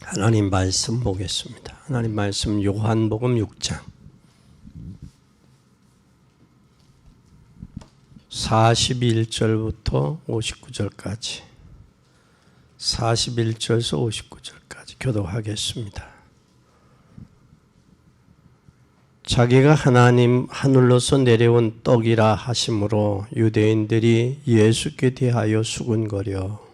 하나님 말씀 보겠습니다. 하나님 말씀 요한복음 6장 41절부터 59절까지 41절에서 59절까지 교독하겠습니다. 자기가 하늘로서 내려온 떡이라 하심으로 유대인들이 예수께 대하여 수군거려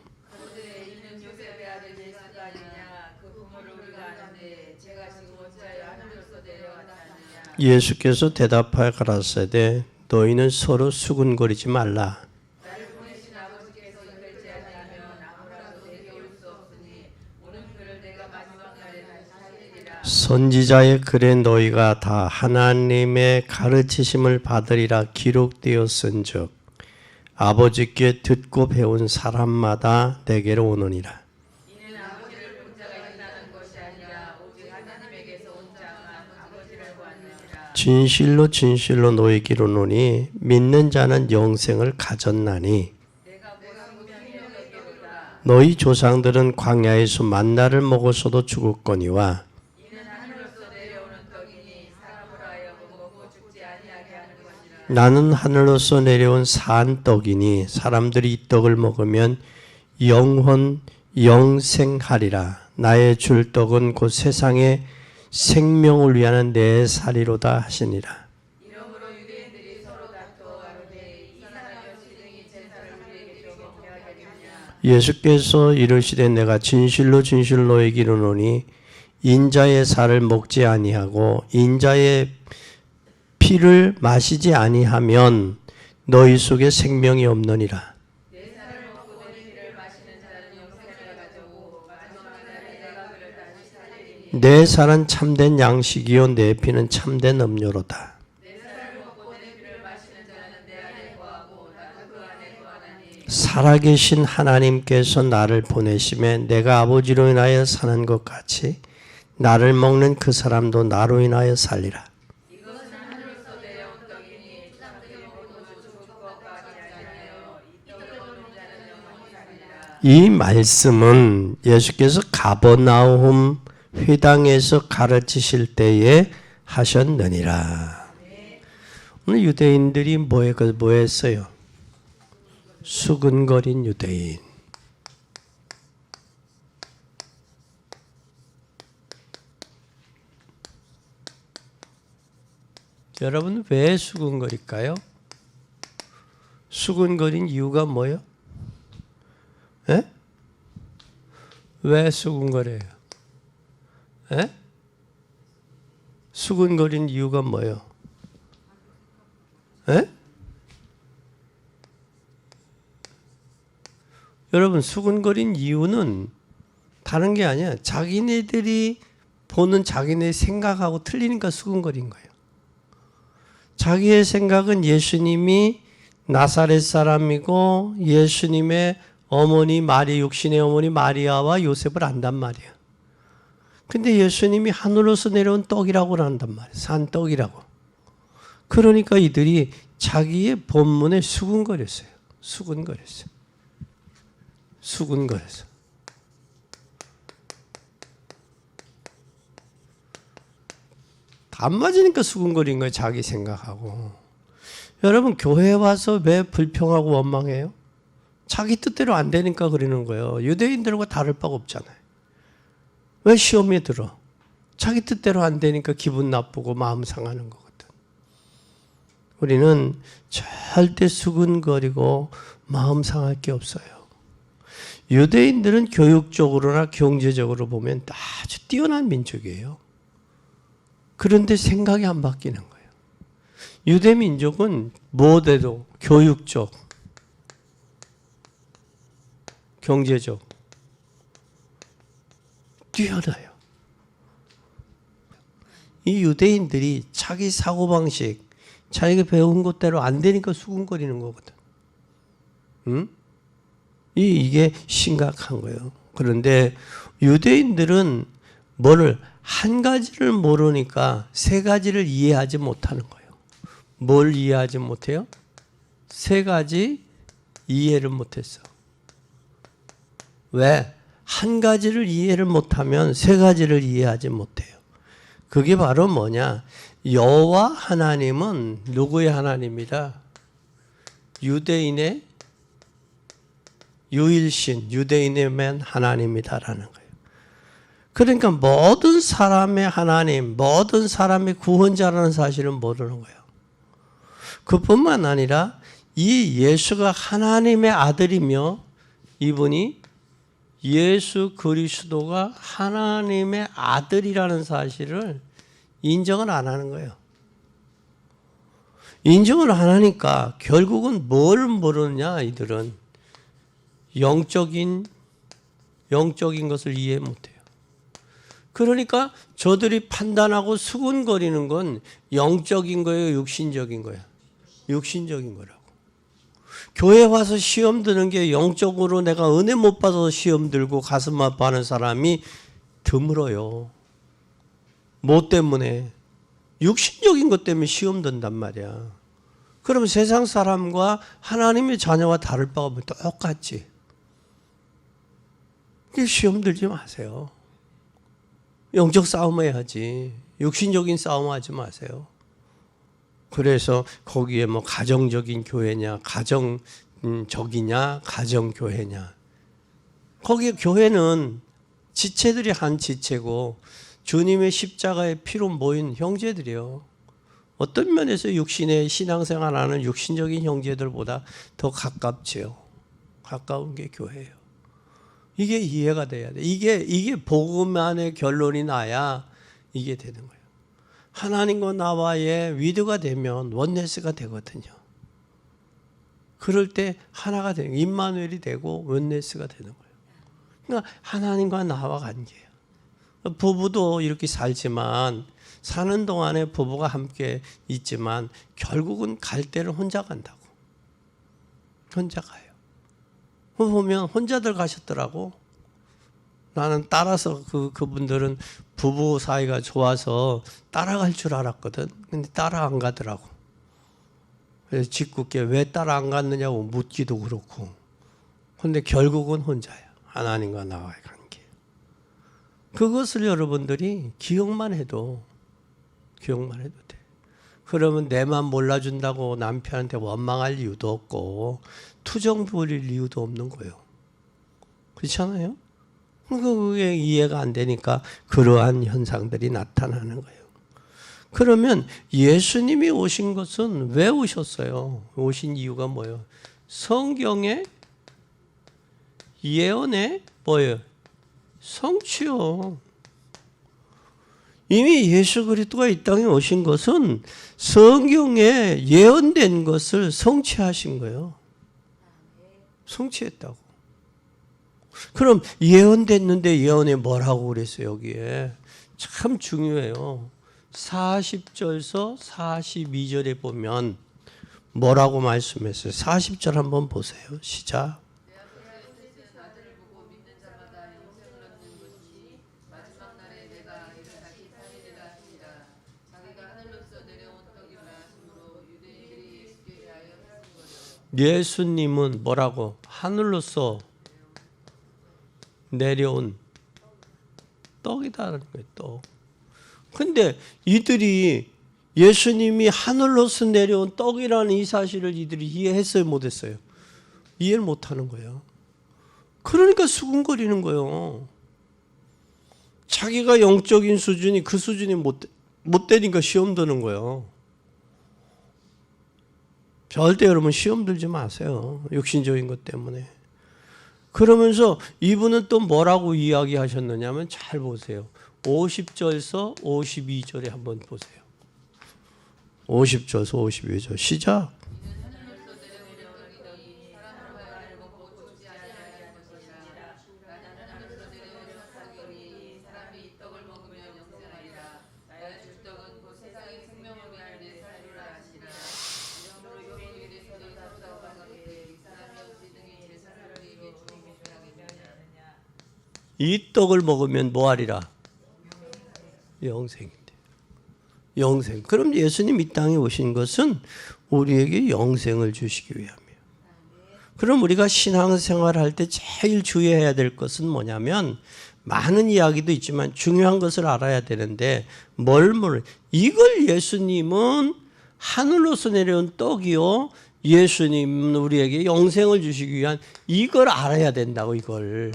예수께서 대답하여 가라사대 너희는 서로 수군거리지 말라. 선지자의 글에 너희가 다 하나님의 가르치심을 받으리라 기록되었은즉 아버지께 듣고 배운 사람마다 내게로 오느니라. 진실로 진실로 너희에게 이르노니 믿는 자는 영생을 가졌나니 너희 조상들은 광야에서 만나를 먹었어도 죽었거니와 나는 하늘로서 내려온 산 떡이니 사람들이 이 떡을 먹으면 영생하리라. 나의 줄 떡은 곧 세상의 생명을 위하는 내 살이로다 하시니라. 예수께서 이르시되 내가 진실로 진실로 너희에게 이르노니 인자의 살을 먹지 아니하고 인자의 피를 마시지 아니하면 너희 속에 생명이 없느니라. 내 살은 참된 양식이요 내 피는 참된 음료로다. 살아계신 하나님께서 나를 보내심에 내가 아버지로 인하여 사는 것 같이 나를 먹는 그 사람도 나로 인하여 살리라. 이 말씀은 예수께서 가버나움 회당에서 가르치실 때에 하셨느니라. 오늘 유대인들이 뭐 했어요? 수근거린 유대인. 여러분 왜 수근거릴까요? 수근거린 이유가 뭐예요? 에? 왜 수근거려요? 에? 수근거린 이유가 뭐예요? 에? 여러분 수근거린 이유는 다른 게 아니야. 자기네들이 보는 자기네 생각하고 틀리니까 수근거린 거예요. 자기의 생각은 예수님이 나사렛 사람이고 예수님의 어머니 마리 육신의 어머니 마리아와 요셉을 안단 말이야. 근데 예수님이 하늘로서 내려온 떡이라고 한단 말이에요. 산떡이라고. 그러니까 이들이 자기의 본문에 수군거렸어요. 수군거렸어요. 수군거렸어요. 안 맞으니까 수군거린 거예요. 자기 생각하고. 여러분 교회에 와서 왜 불평하고 원망해요? 자기 뜻대로 안 되니까 그러는 거예요. 유대인들과 다를 바가 없잖아요. 왜 시험에 들어? 자기 뜻대로 안 되니까 기분 나쁘고 마음 상하는 거거든. 우리는 절대 수근거리고 마음 상할 게 없어요. 유대인들은 교육적으로나 경제적으로 보면 아주 뛰어난 민족이에요. 그런데 생각이 안 바뀌는 거예요. 유대 민족은 뭐래도 교육적, 경제적 뛰어나요. 이 유대인들이 자기 사고방식, 자기가 배운 것대로 안 되니까 수군거리는 거거든. 응? 이게 심각한 거예요. 그런데 유대인들은 뭐를 한 가지를 모르니까 세 가지를 이해하지 못하는 거예요. 뭘 이해하지 못해요? 세 가지 이해를 못했어. 왜? 한 가지를 이해를 못하면 세 가지를 이해하지 못해요. 그게 바로 뭐냐? 여호와 하나님은 누구의 하나님이다? 유대인의 유일신, 유대인의 맨 하나님이다라는 거예요. 그러니까 모든 사람의 하나님, 모든 사람의 구원자라는 사실은 모르는 거예요. 그뿐만 아니라 이 예수가 하나님의 아들이며 이분이 예수 그리스도가 하나님의 아들이라는 사실을 인정을 안 하는 거예요. 인정을 안 하니까 결국은 뭘 모르느냐, 이들은. 영적인 것을 이해 못해요. 그러니까 저들이 판단하고 수군거리는 건 영적인 거예요, 육신적인 거예요? 육신적인 거라고. 교회 와서 시험 드는 게 영적으로 내가 은혜 못 받아서 시험 들고 가슴 아파하는 사람이 드물어요. 뭐 때문에? 육신적인 것 때문에 시험 든단 말이야. 그럼 세상 사람과 하나님의 자녀와 다를 바가 뭐 똑같지. 시험 들지 마세요. 영적 싸움 해야지. 육신적인 싸움 하지 마세요. 그래서 거기에 뭐 가정적인 교회냐, 가정적이냐, 가정교회냐. 거기에 교회는 지체들이 한 지체고 주님의 십자가의 피로 모인 형제들이요. 어떤 면에서 육신의 신앙생활하는 육신적인 형제들보다 더 가깝지요. 가까운 게 교회예요. 이게 이해가 돼야 돼. 이게 복음 안에 결론이 나야 이게 되는 거예요. 하나님과 나와의 위드가 되면 원네스가 되거든요. 그럴 때 하나가 되는, 임마누엘이 되고 원네스가 되는 거예요. 그러니까 하나님과 나와 관계예요. 부부도 이렇게 살지만 사는 동안에 부부가 함께 있지만 결국은 갈 때는 혼자 간다고. 혼자 가요. 보면 혼자들 가셨더라고. 나는 따라서 그분들은 부부 사이가 좋아서 따라갈 줄 알았거든. 근데 따라 안 가더라고. 그래서 짓궂게 왜 따라 안 갔느냐고 묻기도 그렇고. 근데 결국은 혼자야. 하나님과 나와의 관계. 그것을 여러분들이 기억만 해도 돼. 그러면 내만 몰라준다고 남편한테 원망할 이유도 없고 투정 부릴 이유도 없는 거예요. 그렇잖아요? 그게 이해가 안 되니까 그러한 현상들이 나타나는 거예요. 그러면 예수님이 오신 것은 왜 오셨어요? 오신 이유가 뭐예요? 성경의 예언의 뭐예요? 성취요. 이미 예수 그리스도가 이 땅에 오신 것은 성경에 예언된 것을 성취하신 거예요. 성취했다고. 그럼 예언됐는데 예언에 뭐라고 그랬어요? 여기에 참 중요해요. 40절서 42절에 보면 뭐라고 말씀했어요? 40절 한번 보세요. 시작. 예수님은 뭐라고? 하늘로서 내려온 떡이다라는 거예요. 떡. 근데 이들이 예수님이 하늘로서 내려온 떡이라는 이 사실을 이들이 이해했어요? 못했어요? 이해를 못하는 거예요. 그러니까 수군거리는 거예요. 자기가 영적인 수준이 그 수준이 못 되니까 시험 드는 거예요. 절대 여러분 시험 들지 마세요. 육신적인 것 때문에. 그러면서 이분은 또 뭐라고 이야기하셨느냐면 잘 보세요. 50절서 52절에 한번 보세요. 50절서 52절 시작. 이 떡을 먹으면 뭐하리라? 영생인데. 영생. 그럼 예수님 이 땅에 오신 것은 우리에게 영생을 주시기 위함이에요. 그럼 우리가 신앙생활 할 때 제일 주의해야 될 것은 뭐냐면 많은 이야기도 있지만 중요한 것을 알아야 되는데 이걸 예수님은 하늘로서 내려온 떡이요 예수님은 우리에게 영생을 주시기 위한 이걸 알아야 된다고. 이걸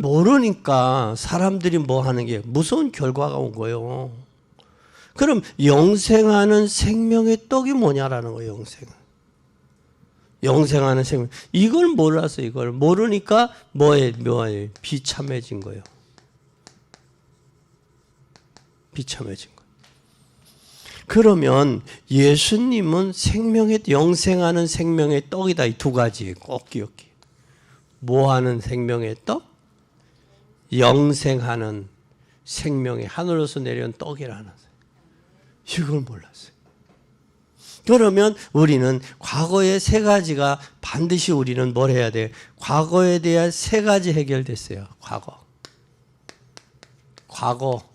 모르니까 사람들이 뭐 하는 게 무서운 결과가 온 거예요. 그럼 영생하는 생명의 떡이 뭐냐라는 거예요. 영생하는 생명. 이걸 몰라서 이걸 모르니까 뭐예요? 비참해진 거예요. 비참해진 거예요. 그러면 예수님은 영생하는 생명의 떡이다. 이 두 가지 꼭 기억해. 뭐 하는 생명의 떡? 영생하는 생명의 하늘로서 내려온 떡이라는 이걸 몰랐어요. 그러면 우리는 과거의 세 가지가 반드시 우리는 뭘 해야 돼? 과거에 대한 세 가지 해결됐어요. 과거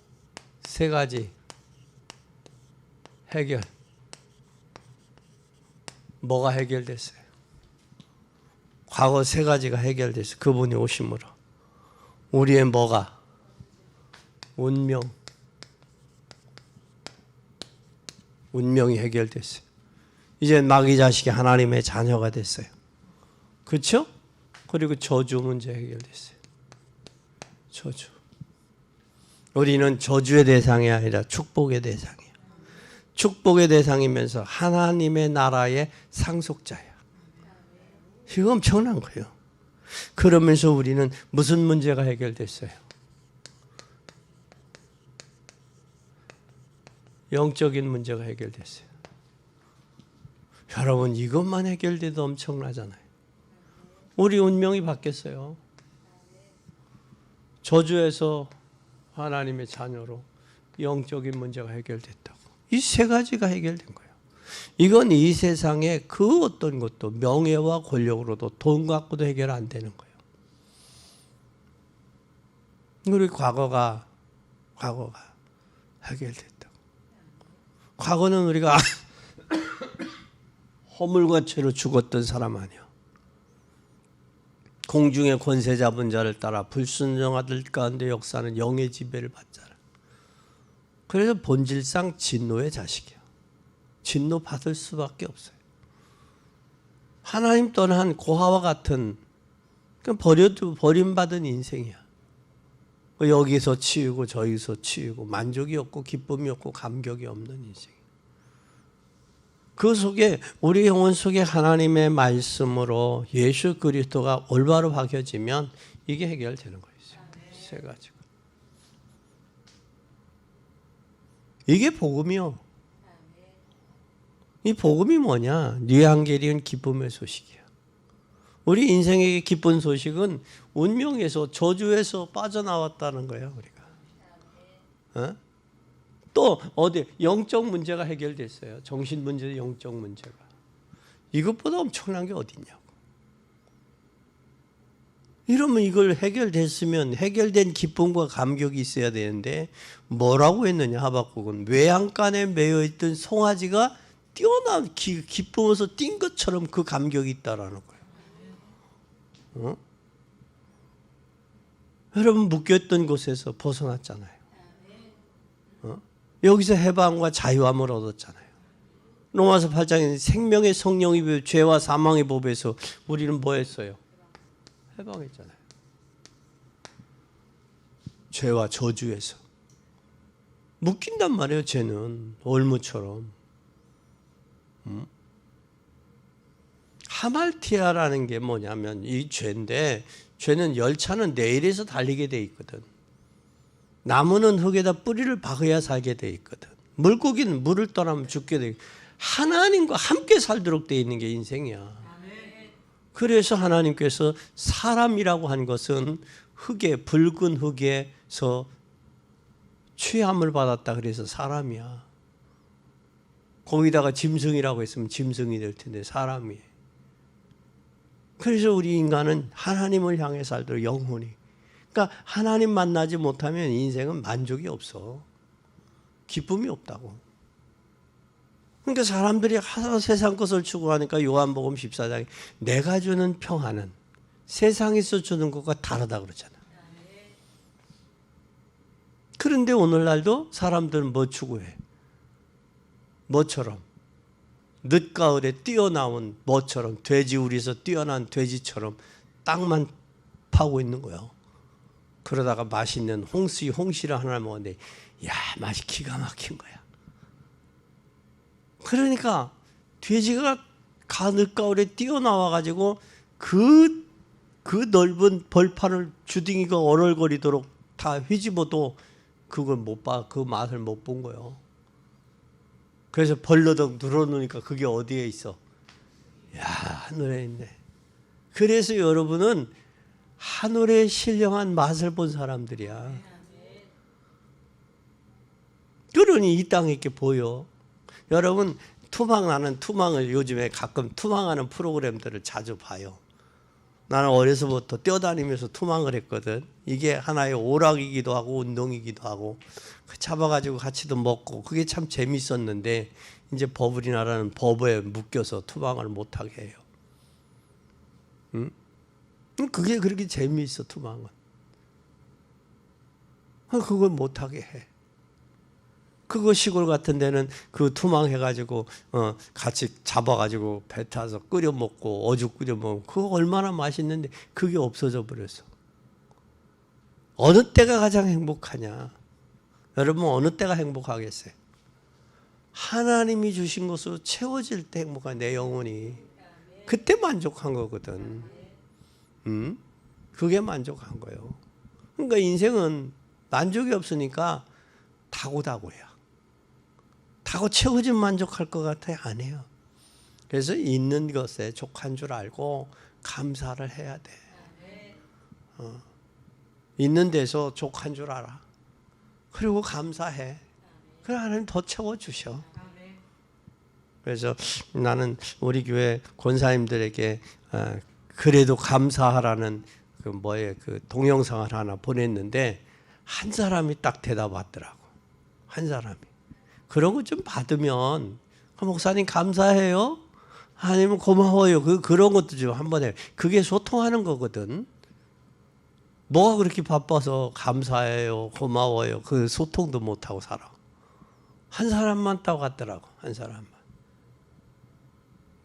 세 가지 해결. 뭐가 해결됐어요? 과거 세 가지가 해결됐어요. 그분이 오심으로. 우리의 뭐가? 운명이 해결됐어요. 이제 마귀 자식이 하나님의 자녀가 됐어요. 그렇죠? 그리고 저주 문제 해결됐어요. 저주. 우리는 저주의 대상이 아니라 축복의 대상이에요. 축복의 대상이면서 하나님의 나라의 상속자야. 이거 엄청난 거예요. 그러면서 우리는 무슨 문제가 해결됐어요? 영적인 문제가 해결됐어요. 여러분 이것만 해결돼도 엄청나잖아요. 우리 운명이 바뀌었어요. 저주에서 하나님의 자녀로 영적인 문제가 해결됐다고. 이 세 가지가 해결된 거예요. 이건 이 세상에 그 어떤 것도 명예와 권력으로도 돈 갖고도 해결 안 되는 거예요. 우리 과거가 해결됐다고. 과거는 우리가 허물과 죄로 죽었던 사람 아니야. 공중의 권세 잡은 자를 따라 불순종하들 가운데 역사하는 영의 지배를 받잖아. 그래서 본질상 진노의 자식이야. 진노 받을 수밖에 없어요. 하나님 떠난 고아와 같은 버림받은 인생이야. 여기서 치우고 저기서 치우고 만족이 없고 기쁨이 없고 감격이 없는 인생. 그 속에 우리 영혼 속에 하나님의 말씀으로 예수 그리스도가 올바로 박혀지면 이게 해결되는 거예요. 세 가지가. 이게 복음이요. 이 복음이 뭐냐? 뉘앙게리온 기쁨의 소식이야. 우리 인생의 기쁜 소식은 운명에서 저주에서 빠져나왔다는 거예요. 우리가. 또 어디 영적 문제가 해결됐어요. 정신 문제, 영적 문제가. 이것보다 엄청난 게 어딨냐고. 이러면 이걸 해결됐으면 해결된 기쁨과 감격이 있어야 되는데 뭐라고 했느냐 하박국은 외양간에 매여 있던 송아지가 뛰어난 기쁨에서 뛴 것처럼 그 감격이 있다라는 거예요. 여러분 묶였던 곳에서 벗어났잖아요. 여기서 해방과 자유함을 얻었잖아요. 로마서 8장에 생명의 성령이 죄와 사망의 법에서 우리는 뭐 했어요? 해방했잖아요. 죄와 저주에서. 묶인단 말이에요. 죄는 올무처럼. 하말티아라는 게 뭐냐면 이 죄인데 죄는 열차는 내일에서 달리게 돼 있거든. 나무는 흙에다 뿌리를 박아야 살게 돼 있거든. 물고기는 물을 떠나면 죽게 돼 있거든. 하나님과 함께 살도록 돼 있는 게 인생이야. 그래서 하나님께서 사람이라고 한 것은 붉은 흙에서 취함을 받았다 그래서 사람이야. 거기다가 짐승이라고 했으면 짐승이 될 텐데 사람이에요. 그래서 우리 인간은 하나님을 향해 살도록 영혼이. 그러니까 하나님 만나지 못하면 인생은 만족이 없어. 기쁨이 없다고. 그러니까 사람들이 하도 세상 것을 추구하니까 요한복음 14장에 내가 주는 평안은 세상에서 주는 것과 다르다 그러잖아. 그런데 오늘날도 사람들은 뭐 추구해? 뭐처럼? 늦가을에 뛰어나온 뭐처럼, 돼지우리에서 뛰어난 돼지처럼 땅만 파고 있는 거예요. 그러다가 맛있는 홍시를 하나 먹었는데 야, 맛이 기가 막힌 거야. 그러니까 돼지가 늦가을에 뛰어나와가지고 그 넓은 벌판을 주둥이가 얼얼거리도록 다 휘집어도 그걸 못 봐, 그 맛을 못 본 거예요. 그래서 벌러덩 늘어놓으니까 그게 어디에 있어? 야, 하늘에 있네. 그래서 여러분은 하늘의 신령한 맛을 본 사람들이야. 그러니 이 땅에 이렇게 보여. 여러분 나는 투망을 요즘에 가끔 투망하는 프로그램들을 자주 봐요. 나는 어려서부터 뛰어다니면서 투망을 했거든. 이게 하나의 오락이기도 하고 운동이기도 하고 잡아가지고 같이도 먹고 그게 참 재밌었는데 이제 우리나라는 법에 묶여서 투망을 못하게 해요. 응? 그게 그렇게 재미있어 투망은. 그걸 못하게 해. 그거 시골 같은 데는 그 투망해가지고 같이 잡아가지고 배 타서 끓여 먹고 어죽 끓여 먹고 그거 얼마나 맛있는데 그게 없어져 버렸어. 어느 때가 가장 행복하냐? 여러분 어느 때가 행복하겠어요? 하나님이 주신 것으로 채워질 때 행복한 내 영혼이 그때 만족한 거거든. 그게 만족한 거예요. 그러니까 인생은 만족이 없으니까 다고다고야. 다고 채워진 만족할 것 같아요? 안 해요. 그래서 있는 것에 족한 줄 알고 감사를 해야 돼. 있는 데서 족한 줄 알아. 그리고 감사해. 그래 하나님 더 채워주셔. 그래서 나는 우리 교회 권사님들에게 그래도 감사하라는 그 동영상을 하나 보냈는데 한 사람이 딱 대답 왔더라고. 한 사람이. 그런 거 좀 받으면 목사님 감사해요? 아니면 고마워요. 그런 것도 좀 한번 해요. 그게 소통하는 거거든. 뭐가 그렇게 바빠서 감사해요, 고마워요. 그 소통도 못하고 살아. 한 사람만 딱 왔더라고. 한 사람만.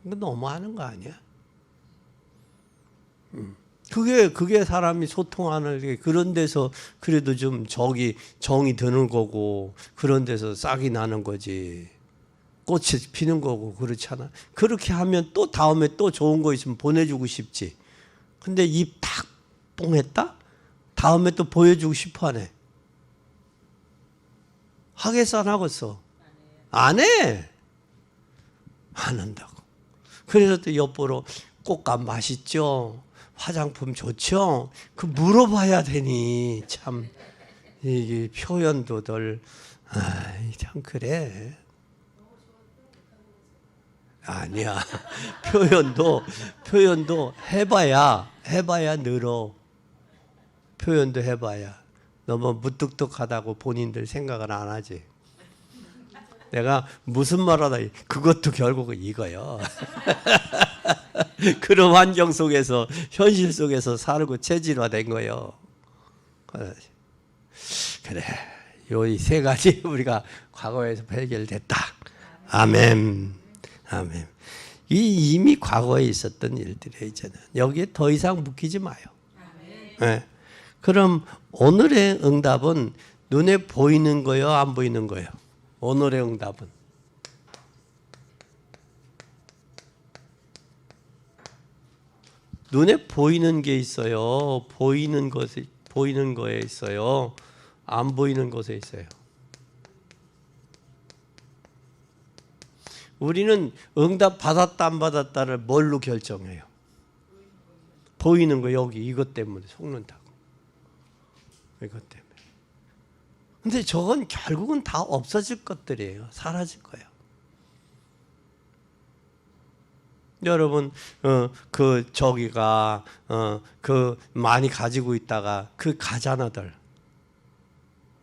이거 너무하는 거 아니야? 그게 사람이 소통하는 그런 데서 그래도 좀 정이 드는 거고 그런 데서 싹이 나는 거지. 꽃이 피는 거고 그렇잖아. 그렇게 하면 또 다음에 또 좋은 거 있으면 보내주고 싶지. 근데 입 탁 뽕했다? 다음에 또 보여주고 싶어 하네. 하겠어 안 하겠어? 안 해. 안 한다고. 그래서 또 엿보러 꽃감 맛있죠? 화장품 좋죠? 그 물어봐야 되니 참 이게 표현도들 참 그래. 아니야. 표현도 해봐야 늘어. 표현도 해봐야. 너무 무뚝뚝하다고 본인들 생각을 안 하지. 내가 무슨 말하다 그것도 결국은 이거요. 그런 환경 속에서 현실 속에서 살고 체질화된 거예요. 그래, 요 세 가지 우리가 과거에서 해결됐다. 아멘, 아멘. 이미 과거에 있었던 일들이에요. 이제는 여기에 더 이상 묶이지 마요. 네. 그럼 오늘의 응답은 눈에 보이는 거요, 안 보이는 거요? 오늘의 응답은 눈에 보이는 게 있어요. 보이는 거에 있어요. 안 보이는 것에 있어요. 우리는 응답 받았다 안 받았다를 뭘로 결정해요? 보이는 거 여기 이것 때문에 속는다고. 이것 때문에. 근데 저건 결국은 다 없어질 것들이에요. 사라질 거예요. 여러분 저기가 많이 가지고 있다가 그 가자나들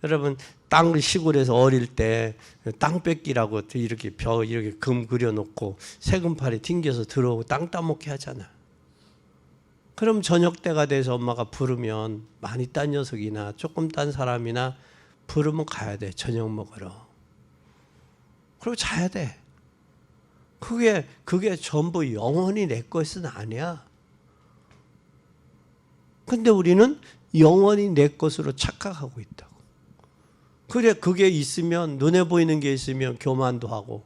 여러분 땅 시골에서 어릴 때 땅 뺏기라고 이렇게 이렇게 금 그려놓고 세금팔이 튕겨서 들어오고 땅 따먹게 하잖아. 그럼 저녁 때가 돼서 엄마가 부르면 많이 딴 녀석이나 조금 딴 사람이나 부르면 가야 돼. 저녁 먹으러. 그리고 자야 돼. 그게 전부 영원히 내 것은 아니야. 근데 우리는 영원히 내 것으로 착각하고 있다고. 그래, 그게 있으면, 눈에 보이는 게 있으면 교만도 하고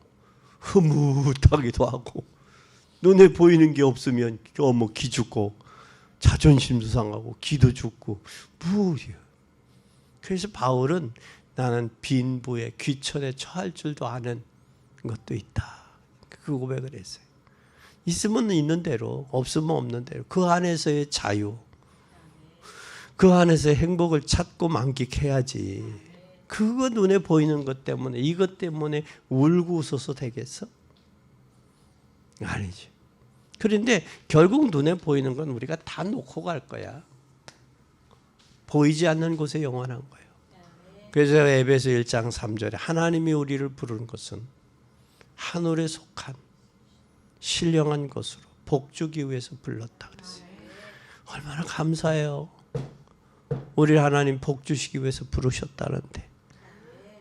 흐뭇하기도 하고, 눈에 보이는 게 없으면 기죽고 자존심도 상하고 기도 죽고 무엇이야. 그래서 바울은 나는 빈부에 귀천에 처할 줄도 아는 것도 있다. 그 고백을 했어요. 있으면 있는 대로, 없으면 없는 대로, 그 안에서의 자유, 그 안에서의 행복을 찾고 만끽해야지. 그거 눈에 보이는 것 때문에, 이것 때문에 울고 웃어서 되겠어? 아니지. 그런데 결국 눈에 보이는 건 우리가 다 놓고 갈 거야. 보이지 않는 곳에 영원한 거예요. 그래서 에베소 1장 3절에 하나님이 우리를 부르는 것은 하늘에 속한 신령한 것으로 복 주기 위해서 불렀다 그랬어요. 얼마나 감사해요. 우리 하나님 복 주시기 위해서 부르셨다는데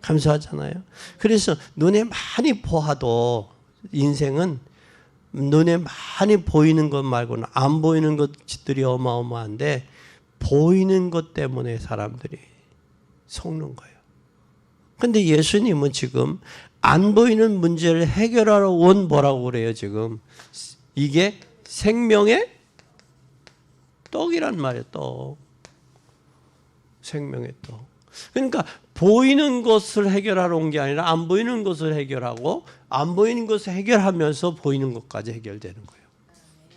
감사하잖아요. 그래서 눈에 많이 보아도 인생은 눈에 많이 보이는 것 말고는 안 보이는 것들이 어마어마한데 보이는 것 때문에 사람들이 속는 거예요. 근데 예수님은 지금 안 보이는 문제를 해결하러 온 뭐라고 그래요 지금? 이게 생명의 떡이란 말이에요. 떡. 생명의 떡. 그러니까 보이는 것을 해결하러 온 게 아니라 안 보이는 것을 해결하고 안 보이는 것을 해결하면서 보이는 것까지 해결되는 거예요.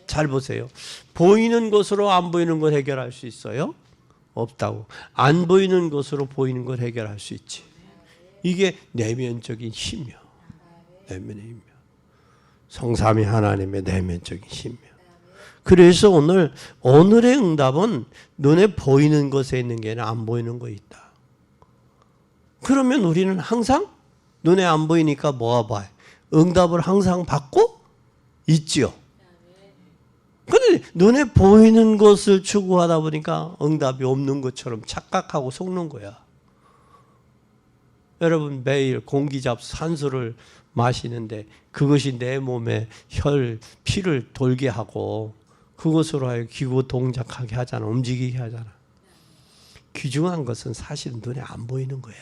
잘 보세요. 보이는 것으로 안 보이는 걸 해결할 수 있어요? 없다고. 안 보이는 것으로 보이는 걸 해결할 수 있지. 이게 내면적인 힘이야. 내면의 힘이야. 성삼위 하나님의 내면적인 힘이야. 그래서 오늘의 응답은 눈에 보이는 것에 있는 게 아니라 안 보이는 것에 있다. 그러면 우리는 항상 눈에 안 보이니까 뭐가 봐요? 응답을 항상 받고 있지요. 그런데 눈에 보이는 것을 추구하다 보니까 응답이 없는 것처럼 착각하고 속는 거야. 여러분 매일 공기 잡수 산소를 마시는데 그것이 내 몸에 피를 돌게 하고 그것으로 하여 기구 동작하게 하잖아. 움직이게 하잖아. 귀중한 것은 사실 눈에 안 보이는 거야.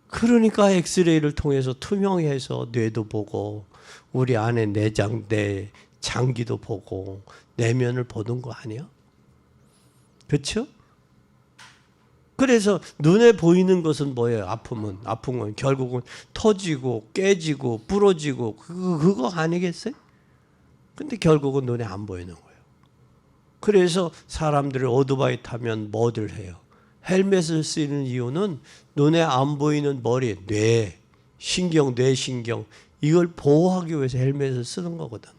그러니까 엑스레이를 통해서 투명해서 뇌도 보고 우리 안에 내장, 내 장기도 보고 내면을 보는 거 아니야? 그렇죠? 그래서 눈에 보이는 것은 뭐예요? 아픈 건 결국은 터지고 깨지고 부러지고 그거 아니겠어요? 근데 결국은 눈에 안 보이는 거예요. 그래서 사람들이 오토바이 타면 뭐들 해요? 헬멧을 쓰는 이유는 눈에 안 보이는 머리, 뇌신경 이걸 보호하기 위해서 헬멧을 쓰는 거거든.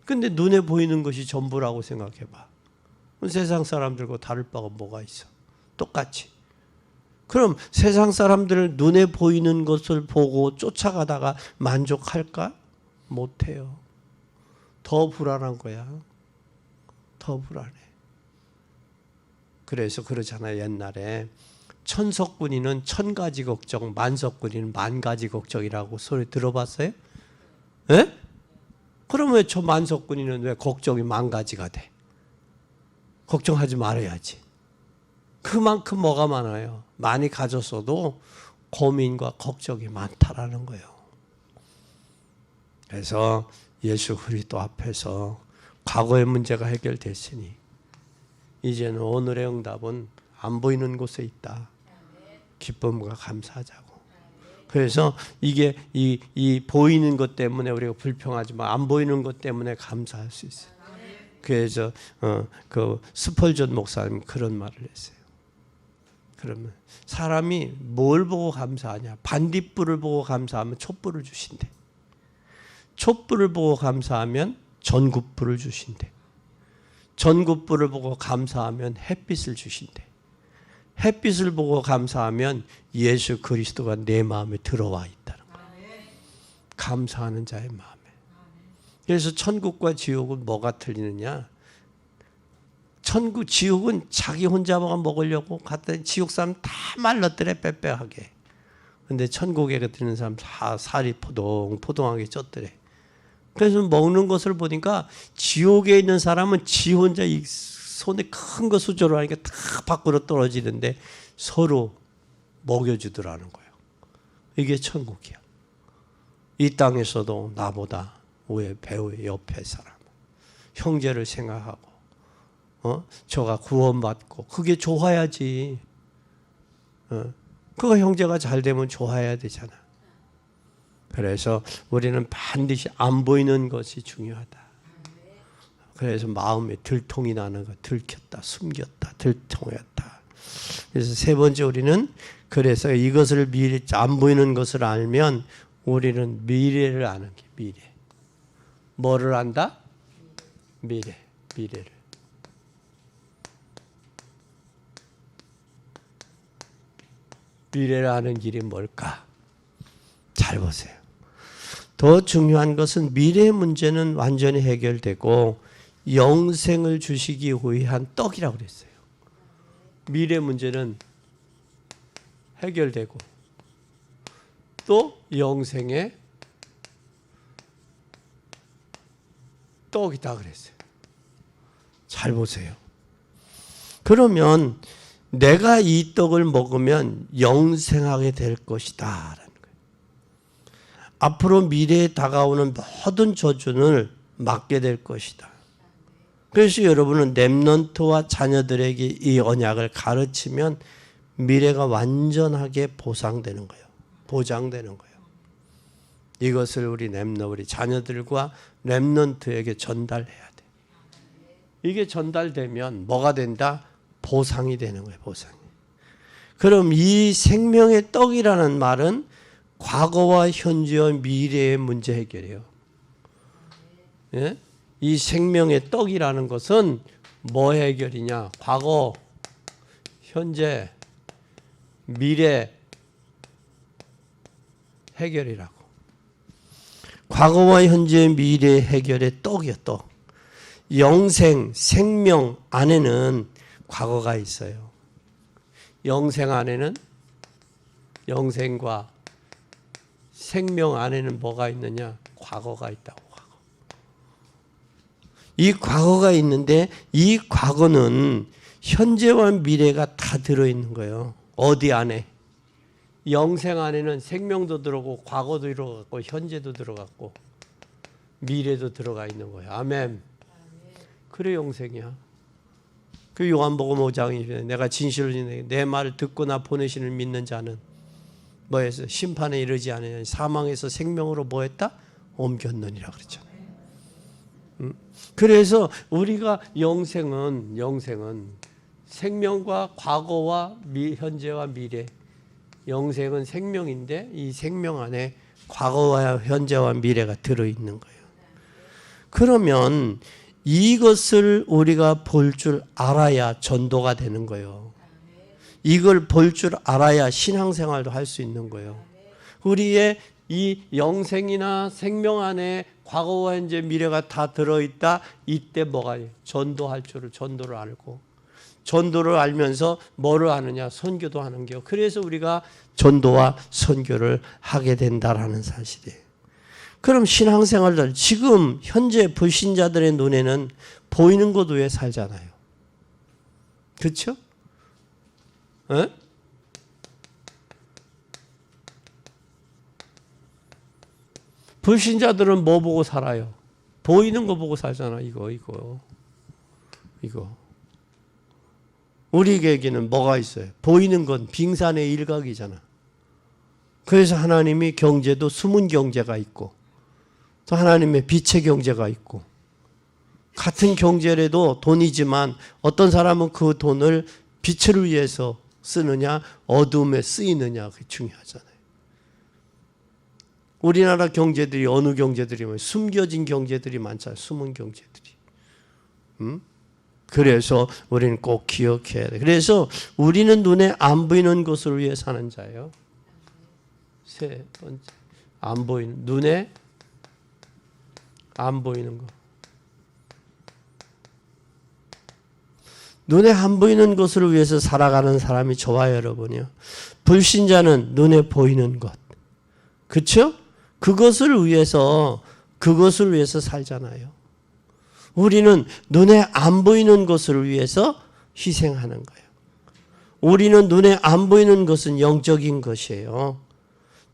근데 눈에 보이는 것이 전부라고 생각해봐. 세상 사람들과 다를 바가 뭐가 있어? 똑같이. 그럼 세상 사람들을 눈에 보이는 것을 보고 쫓아가다가 만족할까? 못해요. 더 불안한 거야. 더 불안해. 그래서 그러잖아요. 옛날에 천석군이는 1000가지 걱정, 만석군이는 10,000가지 걱정이라고 소리 들어봤어요? 예? 그럼 왜 저 만석군이는 왜 걱정이 10,000가지가 돼? 걱정하지 말아야지. 그만큼 뭐가 많아요? 많이 가졌어도 고민과 걱정이 많다라는 거예요. 그래서 예수 그리스도 앞에서 과거의 문제가 해결됐으니 이제는 오늘의 응답은 안 보이는 곳에 있다. 기쁨과 감사하자고. 그래서 이게 이 보이는 것 때문에 우리가 불평하지만 안 보이는 것 때문에 감사할 수 있어요. 그래서 그 스펄전 목사님 그런 말을 했어요. 그러면 사람이 뭘 보고 감사하냐? 반딧불을 보고 감사하면 촛불을 주신대. 촛불을 보고 감사하면 전굿불을 주신대. 전굿불을 보고 감사하면 햇빛을 주신대. 햇빛을 보고 감사하면 예수 그리스도가 내 마음에 들어와 있다는 거예요. 감사하는 자의 마음에. 그래서 천국과 지옥은 뭐가 틀리느냐? 지옥은 자기 혼자만 먹으려고 갔더니 지옥 사람 다 말랐더래, 빼빼하게. 근데 천국에 드는 사람 다 살이 포동포동하게 쪘더래. 그래서 먹는 것을 보니까 지옥에 있는 사람은 지 혼자 이 손에 큰 거 수저로 하니까 다 밖으로 떨어지는데 서로 먹여주더라는 거예요. 이게 천국이야. 이 땅에서도 나보다 배우의 옆에 사람, 형제를 생각하고 저가 구원받고 그게 좋아야지. 그거 형제가 잘 되면 좋아야 되잖아. 그래서 우리는 반드시 안 보이는 것이 중요하다. 그래서 마음에 들통이 나는 거, 들켰다, 숨겼다, 들통했다. 그래서 세 번째 우리는 그래서 이것을 안 보이는 것을 알면 우리는 미래를 아는 게 미래. 뭐를 안다? 미래를. 미래를 아는 길이 뭘까? 잘 보세요. 더 중요한 것은 미래의 문제는 완전히 해결되고 영생을 주시기 위한 떡이라고 그랬어요. 미래 문제는 해결되고 또 영생의 떡이다 그랬어요. 잘 보세요. 그러면 내가 이 떡을 먹으면 영생하게 될 것이다 라는 거예요. 앞으로 미래에 다가오는 모든 저주를 막게 될 것이다. 그래서 여러분은 렘넌트와 자녀들에게 이 언약을 가르치면 미래가 완전하게 보장되는 거예요. 이것을 우리 자녀들과 렘넌트에게 전달해야 돼. 이게 전달되면 뭐가 된다? 보상이 되는 거예요. 보상이. 그럼 이 생명의 떡이라는 말은 과거와 현재와 미래의 문제 해결이에요. 예? 이 생명의 떡이라는 것은 뭐 해결이냐? 과거, 현재, 미래 해결이라고. 과거와 현재, 미래 해결의 떡이요, 떡. 영생, 생명 안에는 과거가 있어요. 영생 안에는 영생과 생명 안에는 뭐가 있느냐? 과거가 있다고. 이 과거가 있는데 이 과거는 현재와 미래가 다 들어있는 거예요. 어디 안에? 영생 안에는 생명도 들어가고 과거도 들어갔고 현재도 들어갔고 미래도 들어가 있는 거예요. 아멘. 그래 영생이야. 그 요한복음 5장이 내가 진실을 내 말을 듣고나 보내시는 믿는 자는 뭐해서 심판에 이르지 않으냐 사망에서 생명으로 뭐했다? 옮겼느니라 그랬잖아요. 그래서 우리가 영생은 생명과 과거와 현재와 미래. 영생은 생명인데 이 생명 안에 과거와 현재와 미래가 들어있는 거예요. 그러면 이것을 우리가 볼 줄 알아야 전도가 되는 거예요. 이걸 볼 줄 알아야 신앙생활도 할 수 있는 거예요. 우리의 이 영생이나 생명 안에 과거와 현재 미래가 다 들어있다. 이때 뭐가 전도할 줄을 전도를 알고 전도를 알면서 뭐를 하느냐 선교도 하는 거예요. 그래서 우리가 전도와 선교를 하게 된다라는 사실이에요. 그럼 신앙생활들 지금 현재 불신자들의 눈에는 보이는 것 외에 살잖아요. 그렇죠? 불신자들은 뭐 보고 살아요? 보이는 거 보고 살잖아. 이거. 우리에게는 뭐가 있어요? 보이는 건 빙산의 일각이잖아. 그래서 하나님이 경제도 숨은 경제가 있고 또 하나님의 빛의 경제가 있고 같은 경제라도 돈이지만 어떤 사람은 그 돈을 빛을 위해서 쓰느냐 어둠에 쓰이느냐 그게 중요하잖아요. 우리나라 경제들이 어느 경제들이 숨겨진 경제들이 많잖아요. 숨은 경제들이. 그래서 우리는 꼭 기억해야 돼. 그래서 우리는 눈에 안 보이는 것을 위해 사는 자예요. 세 번째, 안 보이는, 눈에 안 보이는 것. 눈에 안 보이는 것을 위해서 살아가는 사람이 저와 여러분이요. 불신자는 눈에 보이는 것. 그렇죠? 그것을 위해서 살잖아요. 우리는 눈에 안 보이는 것을 위해서 희생하는 거예요. 우리는 눈에 안 보이는 것은 영적인 것이에요.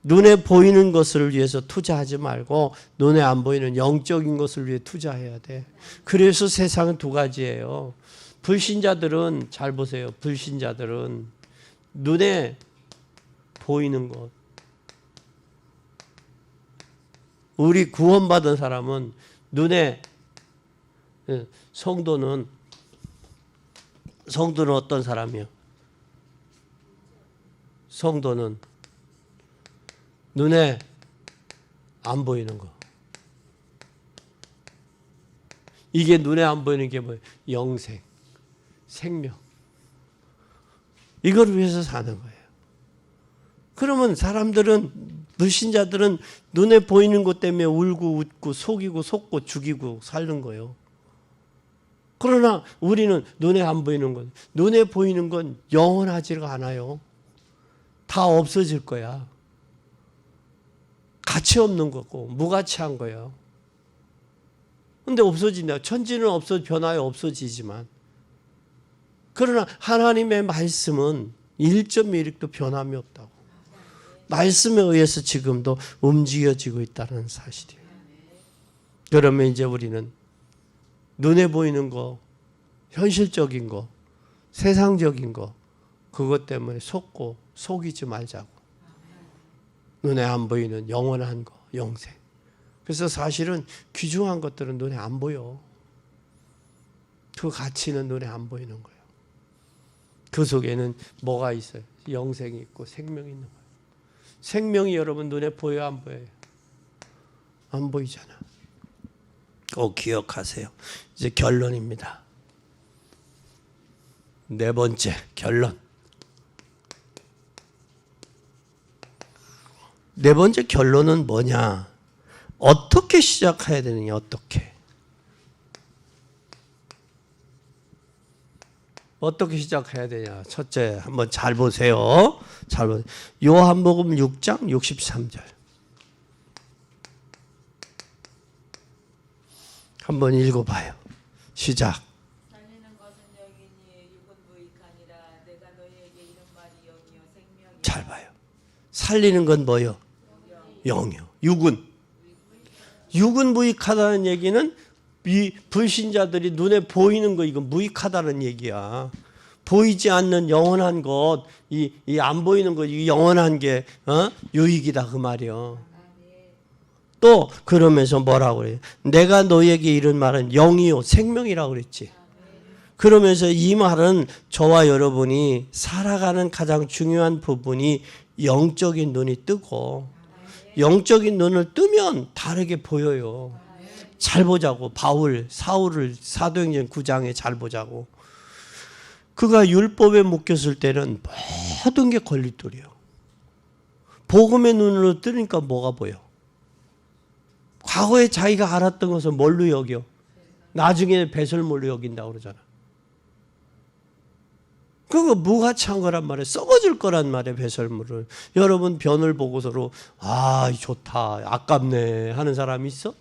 눈에 보이는 것을 위해서 투자하지 말고 눈에 안 보이는 영적인 것을 위해 투자해야 돼. 그래서 세상은 두 가지예요. 불신자들은 잘 보세요. 불신자들은 눈에 보이는 것. 우리 구원받은 사람은 눈에 성도는 어떤 사람이요? 성도는 눈에 안 보이는 거. 이게 눈에 안 보이는 게 뭐예요? 영생, 생명. 이걸 위해서 사는 거예요. 그러면 사람들은, 불신자들은 눈에 보이는 것 때문에 울고 웃고 속이고 속고 죽이고 사는 거예요. 그러나 우리는 눈에 안 보이는 것, 눈에 보이는 건 영원하지가 않아요. 다 없어질 거야. 가치 없는 거고 무가치한 거예요. 근데 없어진다. 천지는 변하여 없어지지만, 그러나 하나님의 말씀은 1.1도 변함이 없다고. 말씀에 의해서 지금도 움직여지고 있다는 사실이에요. 그러면 이제 우리는 눈에 보이는 거, 현실적인 거, 세상적인 거, 그것 때문에 속고 속이지 말자고. 눈에 안 보이는 영원한 거, 영생. 그래서 사실은 귀중한 것들은 눈에 안 보여. 그 가치는 눈에 안 보이는 거예요. 그 속에는 뭐가 있어요? 영생이 있고 생명이 있는 거예요. 생명이 여러분 눈에 보여요, 안 보여요? 안 보이잖아. 꼭 기억하세요. 이제 결론입니다. 네 번째 결론. 네 번째 결론은 뭐냐? 어떻게 시작해야 되느냐? 어떻게 시작해야 되냐? 첫째, 한번 잘 보세요. 잘 보세요. 요한복음 6장 63절. 한번 읽어봐요. 시작. 살리는 것은 영이니 육은 무익하니라. 내가 너희에게 이런 말이 영이요 생명이라. 잘 봐요. 살리는 건 뭐요? 영이요. 육은 무익하다는 얘기는 이 불신자들이 눈에 보이는 거, 이거 무익하다는 얘기야. 보이지 않는 영원한 것, 이 안 보이는 것, 이 영원한 게 유익이다 그 말이요. 또 그러면서 뭐라고 그래요? 내가 너에게 이런 말은 영이요 생명이라고 그랬지. 그러면서 이 말은 저와 여러분이 살아가는 가장 중요한 부분이 영적인 눈이 뜨고, 영적인 눈을 뜨면 다르게 보여요. 잘 보자고. 사울을 사도행전 9장에 잘 보자고. 그가 율법에 묶였을 때는 모든 게 걸림돌이에요. 복음의 눈으로 뜨니까 뭐가 보여? 과거에 자기가 알았던 것을 뭘로 여겨? 나중에 배설물로 여긴다고 그러잖아. 그거 무가치한 거란 말이에요. 썩어질 거란 말이에요, 배설물을. 여러분 변을 보고서로 좋다, 아깝네 하는 사람이 있어?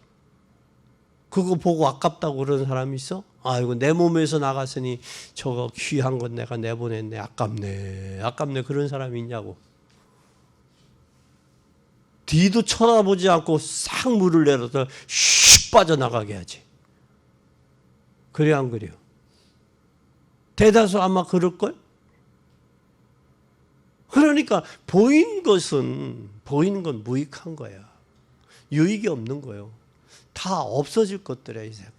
그거 보고 아깝다고 그러는 사람이 있어? 아이고 내 몸에서 나갔으니 저거 귀한 건 내가 내보냈네, 아깝네 그런 사람이 있냐고. 뒤도 쳐다보지 않고 싹 물을 내려서 슉 빠져나가게 하지. 그래 안 그래요? 대다수 아마 그럴걸? 그러니까 보이는 건 무익한 거야. 유익이 없는 거예요. 다 없어질 것들이야 이 세상에.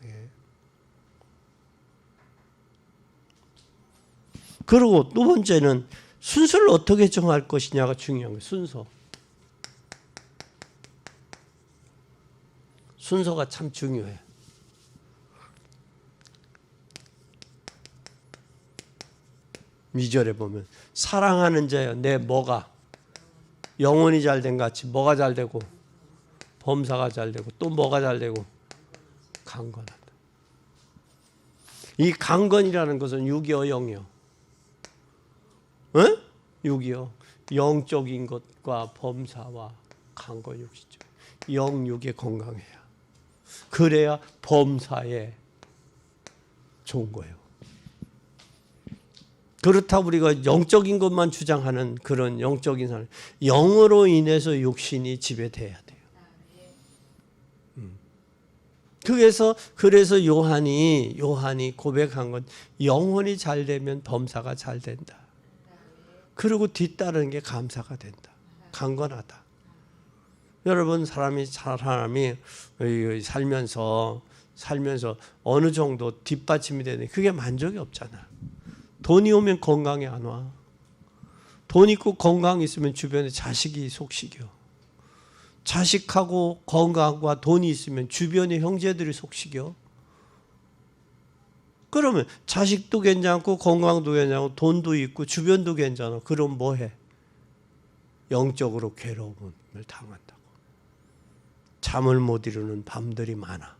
그리고 두 번째는 순서를 어떻게 정할 것이냐가 중요한 거예요. 순서가 참 중요해. 2절에 보면 사랑하는 자여 내 뭐가 영혼이 잘된 같이 뭐가 잘되고 범사가 잘되고 또 뭐가 잘되고 강건하다. 이 강건이라는 것은 육이요 영이요. 응? 육이요. 영적인 것과 범사와 강건 육이죠. 영육에 건강해야. 그래야 범사에 좋은 거예요. 그렇다고 우리가 영적인 것만 주장하는 그런 영적인 사람, 영으로 인해서 육신이 지배돼야 돼요. 그래서 요한이 고백한 건 영혼이 잘 되면 범사가 잘 된다. 그리고 뒤따르는 게 감사가 된다. 강건하다. 여러분 사람이 살면서 어느 정도 뒷받침이 되는 그게 만족이 없잖아. 돈이 오면 건강이 안 와. 돈 있고 건강 있으면 주변에 자식이 속식여. 자식하고 건강과 돈이 있으면 주변의 형제들이 속식여. 그러면 자식도 괜찮고 건강도 괜찮고 돈도 있고 주변도 괜찮아. 그럼 뭐해? 영적으로 괴로움을 당한다고. 잠을 못 이루는 밤들이 많아.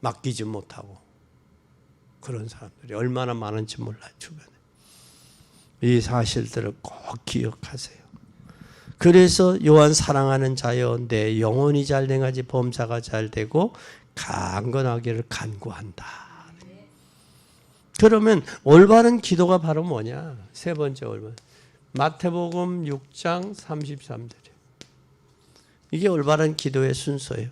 맡기지 못하고. 그런 사람들이 얼마나 많은지 몰라요. 주변에. 이 사실들을 꼭 기억하세요. 그래서 요한 사랑하는 자여 내 영혼이 잘된 같이 범사가 잘되고 강건하기를 간구한다. 그러면 올바른 기도가 바로 뭐냐? 세 번째 올바른 마태복음 6장 33절이에요. 이게 올바른 기도의 순서예요.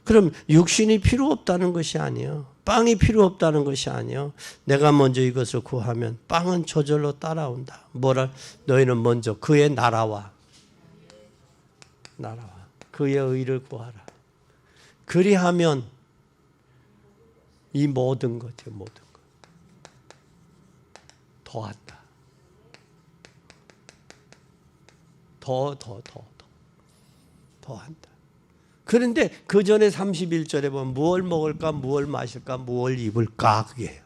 그럼 육신이 필요 없다는 것이 아니에요. 빵이 필요 없다는 것이 아니에요. 내가 먼저 이것을 구하면 빵은 저절로 따라온다. 너희는 먼저 그의 나라와 그의 의를 구하라. 그리하면 이 모든 것이요, 모든 것 더한다. 더한다. 그런데 그 전에 31절에 보면 무엇을 먹을까, 무엇을 마실까, 무엇을 입을까 그게요.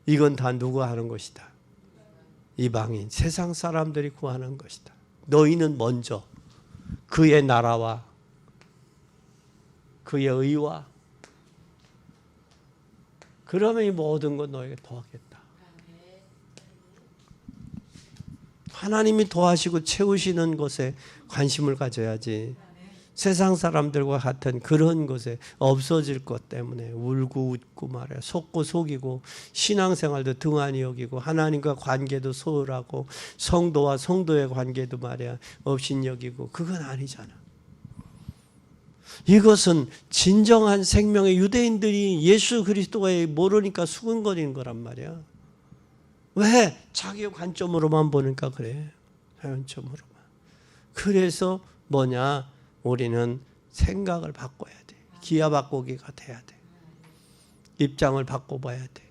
이건 다 누가 하는 것이다. 이방인, 세상 사람들이 구하는 것이다. 너희는 먼저 그의 나라와 그의 의와 그러면 이 모든 것 너에게 더하겠다. 하나님이 도와시고 채우시는 것에 관심을 가져야지. 세상 사람들과 같은 그런 것에 없어질 것 때문에 울고 웃고 말이야. 속고 속이고 신앙생활도 등한히 여기고 하나님과 관계도 소홀하고 성도와 성도의 관계도 말이야 없인 여기고 그건 아니잖아. 이것은 진정한 생명의 유대인들이 예수 그리스도가 모르니까 수근거리는 거란 말이야. 왜? 자기의 관점으로만 보니까 그래. 관점으로만. 그래서 뭐냐? 우리는 생각을 바꿔야 돼. 기아 바꾸기가 돼야 돼. 입장을 바꿔봐야 돼.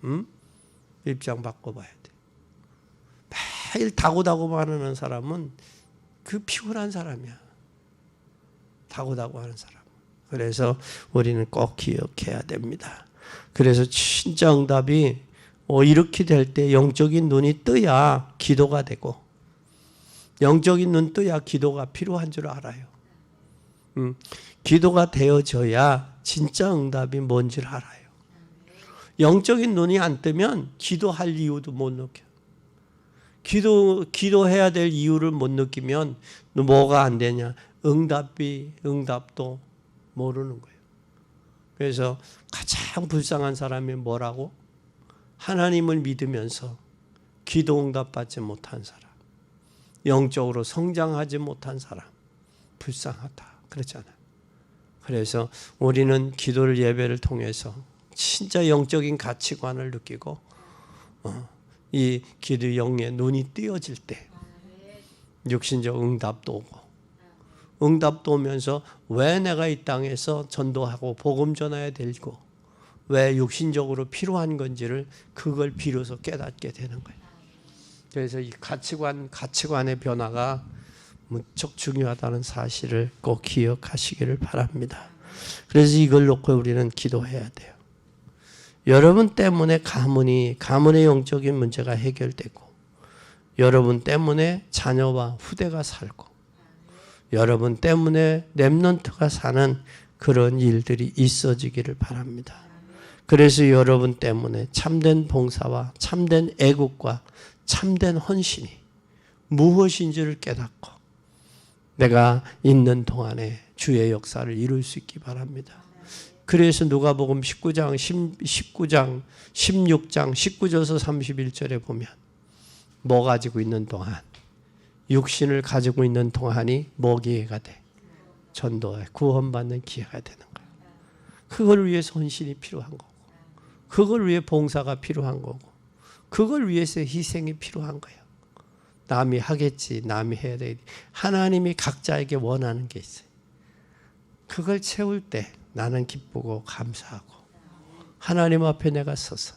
응? 입장 바꿔봐야 돼. 매일 다고다고만 하는 사람은 그 피곤한 사람이야. 다고다고 하는 사람. 그래서 우리는 꼭 기억해야 됩니다. 그래서 진짜 응답이 이렇게 될 때 영적인 눈이 뜨야 기도가 되고 영적인 눈 뜨야 기도가 필요한 줄 알아요. 기도가 되어져야 진짜 응답이 뭔지를 알아요. 영적인 눈이 안 뜨면 기도할 이유도 못 느껴. 기도해야 될 이유를 못 느끼면 뭐가 안 되냐? 응답도 모르는 거예요. 그래서 가장 불쌍한 사람이 뭐라고? 하나님을 믿으면서 기도 응답 받지 못한 사람, 영적으로 성장하지 못한 사람, 불쌍하다. 그렇잖아요. 그래서 우리는 기도를 예배를 통해서 진짜 영적인 가치관을 느끼고 이 기도 영의 눈이 띄어질 때 육신적 응답도 오고 응답도 오면서 왜 내가 이 땅에서 전도하고 복음 전해야 되고 왜 육신적으로 필요한 건지를 그걸 비로소 깨닫게 되는 거예요. 그래서 이 가치관의 변화가 무척 중요하다는 사실을 꼭 기억하시기를 바랍니다. 그래서 이걸 놓고 우리는 기도해야 돼요. 여러분 때문에 가문의 영적인 문제가 해결되고, 여러분 때문에 자녀와 후대가 살고, 여러분 때문에 렘넌트가 사는 그런 일들이 있어지기를 바랍니다. 그래서 여러분 때문에 참된 봉사와 참된 애국과 참된 헌신이 무엇인지를 깨닫고 내가 있는 동안에 주의 역사를 이룰 수 있기 바랍니다. 그래서 누가복음 19장, 16장, 19절에서 31절에 보면 뭐 가지고 있는 동안, 육신을 가지고 있는 동안이 뭐 기회가 돼? 전도에 구원받는 기회가 되는 거예요. 그걸 위해서 헌신이 필요한 거고, 그걸 위해 봉사가 필요한 거고, 그걸 위해서 희생이 필요한 거예요. 남이 하겠지, 남이 해야 돼. 하나님이 각자에게 원하는 게 있어요. 그걸 채울 때 나는 기쁘고 감사하고 하나님 앞에 내가 서서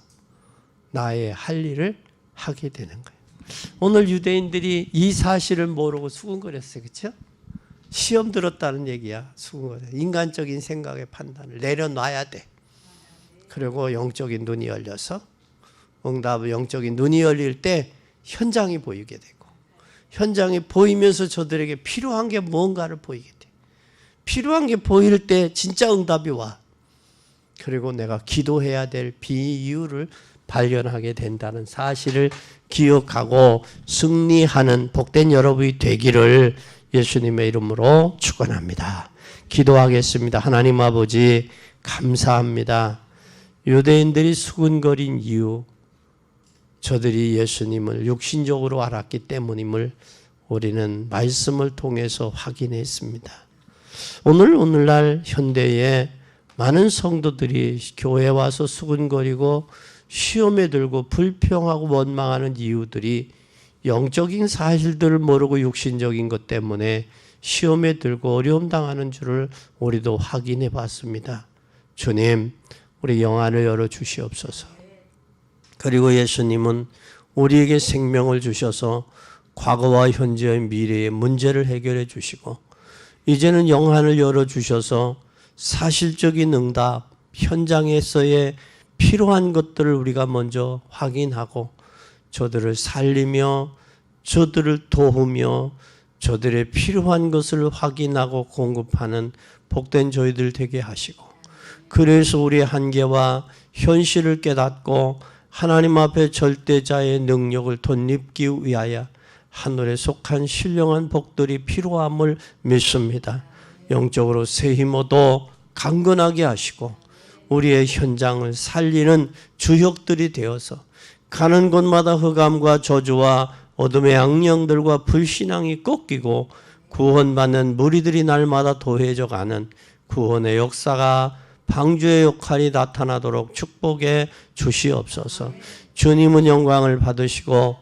나의 할 일을 하게 되는 거예요. 오늘 유대인들이 이 사실을 모르고 수군거렸어요. 그렇죠? 시험 들었다는 얘기야. 수군거려. 인간적인 생각의 판단을 내려놔야 돼. 그리고 영적인 눈이 열려서 영적인 눈이 열릴 때 현장이 보이게 되고, 현장이 보이면서 저들에게 필요한 게 뭔가를 보이게 돼. 필요한 게 보일 때 진짜 응답이 와. 그리고 내가 기도해야 될 비이유를 발견하게 된다는 사실을 기억하고 승리하는 복된 여러분이 되기를 예수님의 이름으로 축원합니다. 기도하겠습니다. 하나님 아버지 감사합니다. 유대인들이 수군거린 이유, 저들이 예수님을 육신적으로 알았기 때문임을 우리는 말씀을 통해서 확인했습니다. 오늘날 현대에 많은 성도들이 교회에 와서 수군거리고 시험에 들고 불평하고 원망하는 이유들이 영적인 사실들을 모르고 육신적인 것 때문에 시험에 들고 어려움 당하는 줄을 우리도 확인해 봤습니다. 주님, 우리 영안을 열어 주시옵소서. 그리고 예수님은 우리에게 생명을 주셔서 과거와 현재의 미래의 문제를 해결해 주시고, 이제는 영안을 열어 주셔서 사실적인 응답, 현장에서의 필요한 것들을 우리가 먼저 확인하고 저들을 살리며 저들을 도우며 저들의 필요한 것을 확인하고 공급하는 복된 저희들 되게 하시고, 그래서 우리의 한계와 현실을 깨닫고 하나님 앞에 절대자의 능력을 덧입기 위하여 하늘에 속한 신령한 복들이 필요함을 믿습니다. 영적으로 새 힘어도 강건하게 하시고 우리의 현장을 살리는 주역들이 되어서 가는 곳마다 흑암과 저주와 어둠의 악령들과 불신앙이 꺾이고 구원받는 무리들이 날마다 더해져 가는 구원의 역사가 방주의 역할이 나타나도록 축복해 주시옵소서. 주님은 영광을 받으시고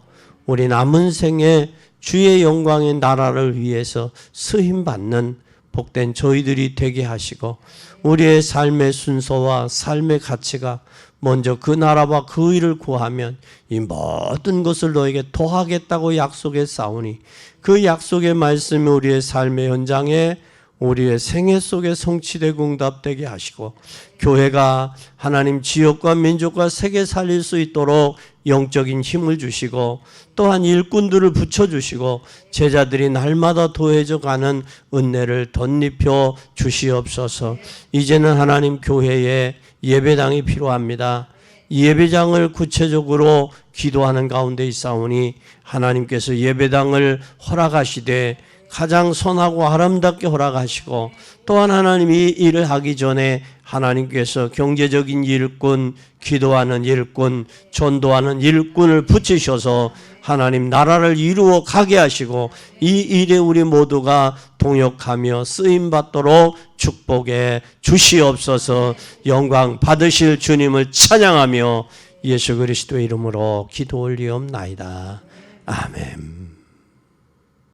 우리 남은 생에 주의 영광의 나라를 위해서 쓰임받는 복된 저희들이 되게 하시고, 우리의 삶의 순서와 삶의 가치가 먼저 그 나라와 그 일을 구하면 이 모든 것을 너에게 더하겠다고 약속했사오니 그 약속의 말씀이 우리의 삶의 현장에 우리의 생애 속에 성취되고 응답되게 하시고, 교회가 하나님 지역과 민족과 세계 살릴 수 있도록 영적인 힘을 주시고 또한 일꾼들을 붙여주시고 제자들이 날마다 더해져 가는 은혜를 덧입혀 주시옵소서. 이제는 하나님 교회에 예배당이 필요합니다. 예배장을 구체적으로 기도하는 가운데 있사오니 하나님께서 예배당을 허락하시되 가장 선하고 아름답게 허락하시고, 또한 하나님이 일을 하기 전에 하나님께서 경제적인 일꾼, 기도하는 일꾼, 전도하는 일꾼을 붙이셔서 하나님 나라를 이루어 가게 하시고 이 일에 우리 모두가 동역하며 쓰임받도록 축복해 주시옵소서. 영광 받으실 주님을 찬양하며 예수 그리스도의 이름으로 기도 올리옵나이다. 아멘.